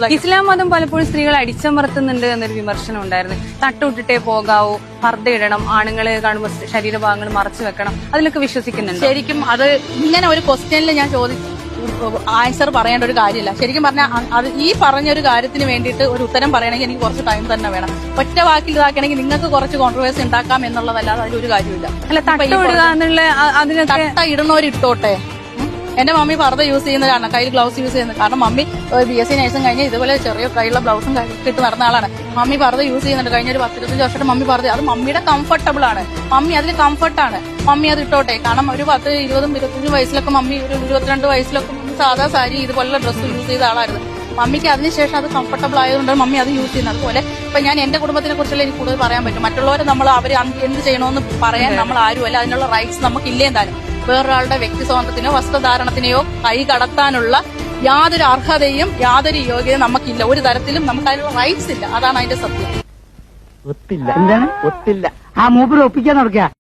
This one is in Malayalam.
ഇസ്ലാം മതം പലപ്പോഴും സ്ത്രീകളെ അടിച്ചമർത്തുന്നുണ്ട് എന്നൊരു വിമർശനം ഉണ്ടായിരുന്നു. തട്ടുവിട്ടിട്ടേ പോകാവൂ, പർദ്ദ ഇടണം, ആണുങ്ങളെ കാണുമ്പോൾ ശരീരഭാഗങ്ങൾ മറച്ചു വെക്കണം, അതിലൊക്കെ വിശ്വസിക്കുന്നുണ്ട്. ശരിക്കും അത് ഇങ്ങനെ ഒരു ക്വസ്റ്റ്യനിൽ ഞാൻ ആൻസർ പറയേണ്ട ഒരു കാര്യമില്ല. ശരിക്കും പറഞ്ഞാൽ അത് ഈ പറഞ്ഞ ഒരു കാര്യത്തിന് വേണ്ടിയിട്ട് ഒരു ഉത്തരം പറയണമെങ്കിൽ എനിക്ക് കുറച്ച് ടൈം തന്നെ വേണം. ഒറ്റ വാക്കിൽ ഇതാക്കണമെങ്കിൽ നിങ്ങൾക്ക് കുറച്ച് കോൺട്രവേഴ്സി ഉണ്ടാക്കാം എന്നുള്ളതല്ലാതെ അതിലൊരു കാര്യമില്ല. അല്ല, തട്ട തട്ട ഇടുന്നവരിട്ടോട്ടെ. എന്റെ മമ്മി പർദ്ദ യൂസ് ചെയ്യുന്ന കാരണം, കയ്യിൽ ഗ്ലൗസ് യൂസ് ചെയ്യുന്നത് കാരണം മമ്മി BSc നഴ്സും കഴിഞ്ഞ് ഇതുപോലെ ചെറിയ കയ്യിലുള്ള ബ്ലൗസും ഇട്ട് നടന്ന ആളാണ്. മമ്മി പർദ്ദ യൂസ് ചെയ്യുന്നുണ്ട്. കഴിഞ്ഞ ഒരു 10-25 വർഷമായിട്ട് മമ്മി പർദ്ദ, അത് മമ്മിയുടെ കംഫർട്ടബിൾ ആണ്. മമ്മി അതിൽ കംഫർട്ടാണ്. മമ്മി അത് ഇട്ടോട്ടെ. കാരണം ഒരു 10-20-25 വയസ്സിലൊക്കെ മമ്മി, ഒരു 22 വയസ്സിലൊക്കെ സാധാ സാരി ഇതുപോലുള്ള ഡ്രസ്സ് യൂസ് ചെയ്ത ആളായിരുന്നു. മമ്മിക്ക് അതിനുശേഷം അത് കംഫർട്ടബിൾ ആയതുകൊണ്ട് മമ്മി അത് യൂസ് ചെയ്യുന്നത്. അതുപോലെ ഇപ്പൊ ഞാൻ എന്റെ കുടുംബത്തിനെ കുറിച്ചുള്ള എനിക്ക് കൂടുതൽ പറയാൻ പറ്റും. മറ്റുള്ളവരെ നമ്മൾ അവർ എന്ത് ചെയ്യണമെന്ന് പറയാൻ നമ്മൾ ആരുമല്ല. അതിനുള്ള റൈറ്റ്സ് നമുക്കില്ലേ എന്തായാലും. വേറൊരാളുടെ വ്യക്തി സ്വാതന്ത്ര്യത്തിനോ വസ്ത്രധാരണത്തിനെയോ കൈ കടത്താനുള്ള യാതൊരു അർഹതയും യാതൊരു യോഗ്യതയും നമുക്കില്ല. ഒരു തരത്തിലും നമുക്ക് അതിനുള്ള റൈറ്റ്സ് ഇല്ല. അതാണ് അതിന്റെ സത്യം. ഒത്തില്ല. എന്താണ് ഒത്തില്ല? ആ മൂപ്പര് ഒപ്പിക്കാൻ നടക്കുക.